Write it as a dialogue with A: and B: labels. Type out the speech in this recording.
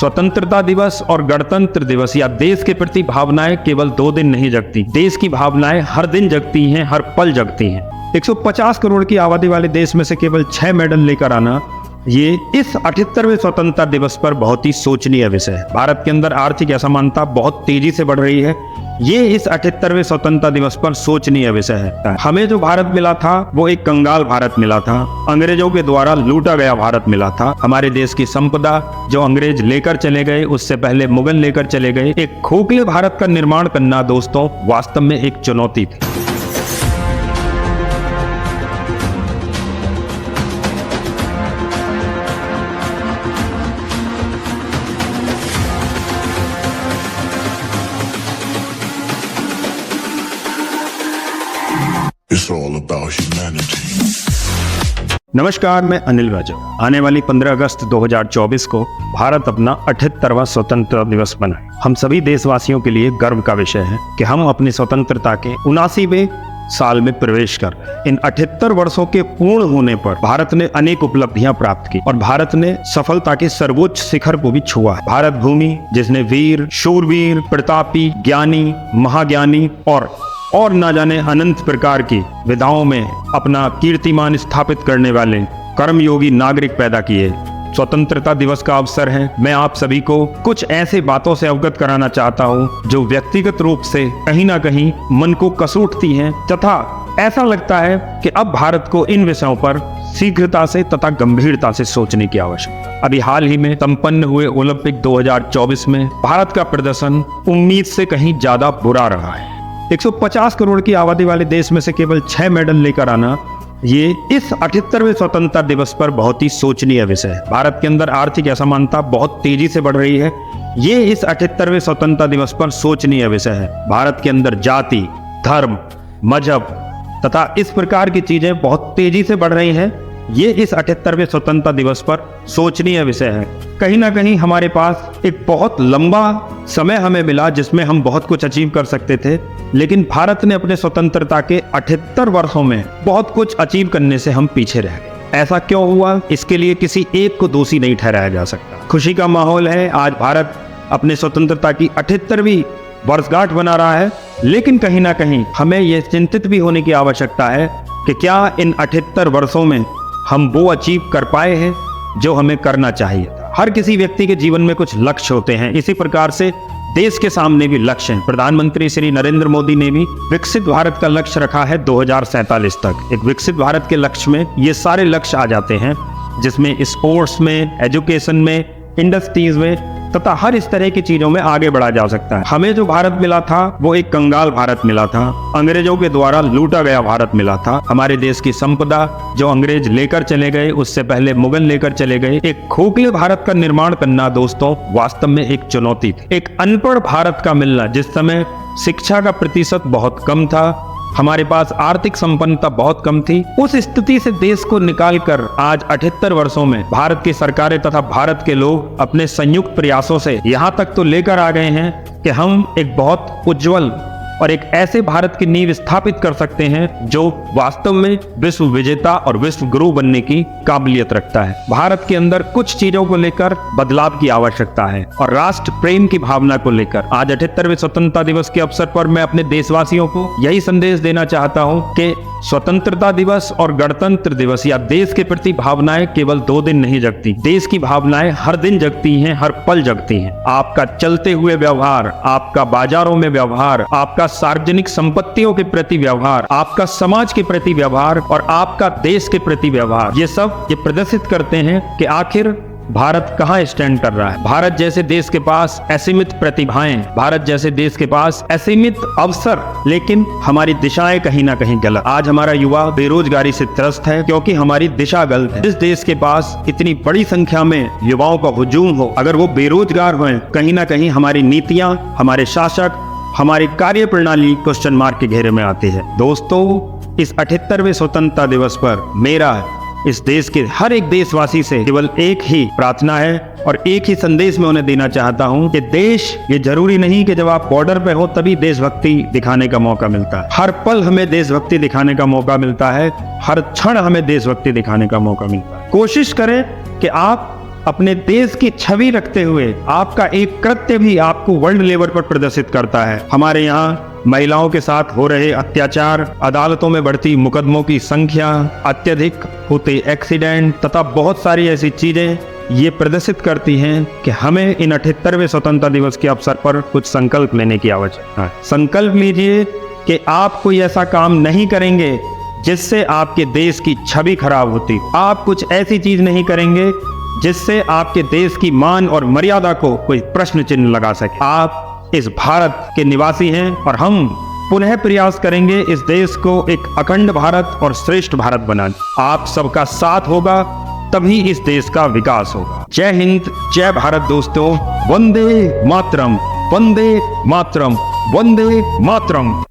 A: स्वतंत्रता दिवस और गणतंत्र दिवस या देश के प्रति भावनाएं केवल 2 दिन नहीं जगती, देश की भावनाएं हर दिन जगती हैं, हर पल जगती हैं। 150 करोड़ की आबादी वाले देश में से केवल 6 मेडल लेकर आना, ये इस 78वें स्वतंत्रता दिवस पर बहुत ही सोचनीय विषय है। भारत के अंदर आर्थिक असमानता बहुत तेजी से बढ़ रही है, ये इस 78वें स्वतंत्रता दिवस पर सोचनीय विषय है। हमें जो भारत मिला था वो एक कंगाल भारत मिला था, अंग्रेजों के द्वारा लूटा गया भारत मिला था। हमारे देश की संपदा जो अंग्रेज लेकर चले गए, उससे पहले मुगल लेकर चले गए। एक खोखले भारत का निर्माण करना दोस्तों वास्तव में एक चुनौती थी।
B: It's all about humanity.
A: नमस्कार, मैं अनिल राजा। आने वाली 15 अगस्त 2024 को भारत अपना 78वां स्वतंत्रता दिवस मनाए। हम सभी देशवासियों के लिए गर्व का विषय है कि हम अपनी स्वतंत्रता के 79वें साल में प्रवेश कर रहे हैं। इन 78 वर्षों के पूर्ण होने पर भारत ने अनेक उपलब्धियां प्राप्त की और भारत ने सफलता के सर्वोच्च शिखर को भी छुआ है। भारत भूमि जिसने वीर, शूरवीर, प्रतापी, ज्ञानी, महाज्ञानी और ना जाने अनंत प्रकार की विधाओं में अपना कीर्तिमान स्थापित करने वाले कर्मयोगी नागरिक पैदा किए। स्वतंत्रता दिवस का अवसर है, मैं आप सभी को कुछ ऐसे बातों से अवगत कराना चाहता हूं जो व्यक्तिगत रूप से कहीं ना कहीं मन को कसूटती हैं तथा ऐसा लगता है कि अब भारत को इन विषयों पर शीघ्रता से तथा गंभीरता से सोचने की आवश्यकता। अभी हाल ही में संपन्न हुए ओलंपिक 2024 में भारत का प्रदर्शन उम्मीद से कहीं ज्यादा बुरा रहा है। 150 करोड़ की आबादी वाले देश में से केवल 6 मेडल लेकर आना, ये इस 78वें स्वतंत्रता दिवस पर बहुत ही सोचनीय विषय है। भारत के अंदर आर्थिक असमानता बहुत तेजी से बढ़ रही है, ये इस 78वें स्वतंत्रता दिवस पर सोचनीय विषय है। भारत के अंदर जाति, धर्म, मजहब तथा इस प्रकार की चीजें बहुत तेजी से बढ़ रही हैं, ये इस 78वें स्वतंत्रता दिवस पर सोचनीय विषय है। कहीं ना कहीं हमारे पास एक बहुत लंबा समय हमें मिला जिसमें हम बहुत कुछ अचीव कर सकते थे, लेकिन भारत ने अपने स्वतंत्रता के 78 वर्षों में बहुत कुछ अचीव करने से हम पीछे रह गए। ऐसा क्यों हुआ, इसके लिए किसी एक को दोषी नहीं ठहराया जा सकता। खुशी का माहौल है, आज भारत अपने स्वतंत्रता की 78वीं वर्षगांठ बना रहा है, लेकिन कहीं ना कहीं हमें यह चिंतित भी होने की आवश्यकता है कि क्या इन 78 वर्षों में हम वो अचीव कर पाए हैं जो हमें करना चाहिए था। हर किसी व्यक्ति के जीवन में कुछ लक्ष्य होते हैं, इसी प्रकार से देश के सामने भी लक्ष्य हैं। प्रधानमंत्री श्री नरेंद्र मोदी ने भी विकसित भारत का लक्ष्य रखा है 2047 तक। एक विकसित भारत के लक्ष्य में ये सारे लक्ष्य आ जाते हैं, जिसमें स्पोर्ट्स में, एजुकेशन में, इंडस्ट्रीज में तथा हर इस तरह की चीजों में आगे बढ़ा जा सकता है। हमें जो भारत मिला था वो एक कंगाल भारत मिला था, अंग्रेजों के द्वारा लूटा गया भारत मिला था। हमारे देश की संपदा जो अंग्रेज लेकर चले गए, उससे पहले मुगल लेकर चले गए। एक खोखले भारत का निर्माण करना दोस्तों वास्तव में एक चुनौती थी। एक अनपढ़ भारत का मिलना, जिस समय शिक्षा का प्रतिशत बहुत कम था, हमारे पास आर्थिक संपन्नता बहुत कम थी, उस स्थिति से देश को निकालकर आज 78 वर्षों में भारत की सरकारें तथा भारत के लोग अपने संयुक्त प्रयासों से यहाँ तक तो लेकर आ गए हैं कि हम एक बहुत उज्जवल और एक ऐसे भारत की नींव स्थापित कर सकते हैं जो वास्तव में विश्व विजेता और विश्व गुरु बनने की काबिलियत रखता है। भारत के अंदर कुछ चीजों को लेकर बदलाव की आवश्यकता है और राष्ट्र प्रेम की भावना को लेकर आज 78वें स्वतंत्रता दिवस के अवसर पर मैं अपने देशवासियों को यही संदेश देना चाहता हूं कि स्वतंत्रता दिवस और गणतंत्र दिवस या देश के प्रति भावनाएं केवल 2 दिन नहीं जगती, देश की भावनाएं हर दिन जगती हैं, हर पल जगती हैं। आपका चलते हुए व्यवहार, आपका बाजारों में व्यवहार, आपका सार्वजनिक संपत्तियों के प्रति व्यवहार, आपका समाज के प्रति व्यवहार और आपका देश के प्रति व्यवहार, ये सब ये प्रदर्शित करते हैं कि आखिर भारत कहाँ स्टैंड कर रहा है। भारत जैसे देश के पास असीमित प्रतिभाएं, भारत जैसे देश के पास असीमित अवसर, लेकिन हमारी दिशाएं कहीं ना कहीं गलत। आज हमारा युवा बेरोजगारी से त्रस्त है क्योंकि हमारी दिशा गलत है। जिस देश के पास इतनी बड़ी संख्या में युवाओं का हुजूम हो, अगर वो बेरोजगार हो, कहीं ना कहीं हमारी नीतियां, हमारे शासक, हमारी कार्य प्रणाली क्वेश्चन मार्क के घेरे में आती है। दोस्तों, इस 78वें स्वतंत्रता दिवस पर मेरा इस देश के हर एक देशवासी से केवल एक ही प्रार्थना है और एक ही संदेश मैं उन्हें देना चाहता हूं कि देश, ये जरूरी नहीं कि जब आप बॉर्डर पे हो तभी देशभक्ति दिखाने का मौका मिलता है। हर पल हमें देशभक्ति दिखाने का मौका मिलता है, हर क्षण हमें देशभक्ति दिखाने का मौका मिलता है। कोशिश करें कि आप अपने देश की छवि रखते हुए आपका एक कृत्य भी आपको वर्ल्ड लेवल पर प्रदर्शित करता है। हमारे यहाँ महिलाओं के साथ हो रहे अत्याचार, अदालतों में बढ़ती मुकदमों की संख्या, अत्यधिक होते एक्सीडेंट तथा बहुत सारी ऐसी चीजें ये प्रदर्शित करती हैं कि हमें इन 78वें स्वतंत्रता दिवस के अवसर पर कुछ संकल्प लेने की आवश्यकता है। संकल्प लीजिए कि आप कोई ऐसा काम नहीं करेंगे जिससे आपके देश की छवि खराब होती। आप कुछ ऐसी चीज नहीं करेंगे जिससे आपके देश की मान और मर्यादा को कोई प्रश्न चिन्ह लगा सके। आप इस भारत के निवासी हैं और हम पुनः प्रयास करेंगे इस देश को एक अखंड भारत और श्रेष्ठ भारत बनाने। आप सबका साथ होगा तभी इस देश का विकास होगा। जय हिंद, जय भारत दोस्तों। वंदे मातरम, वंदे मातरम, वंदे मातरम।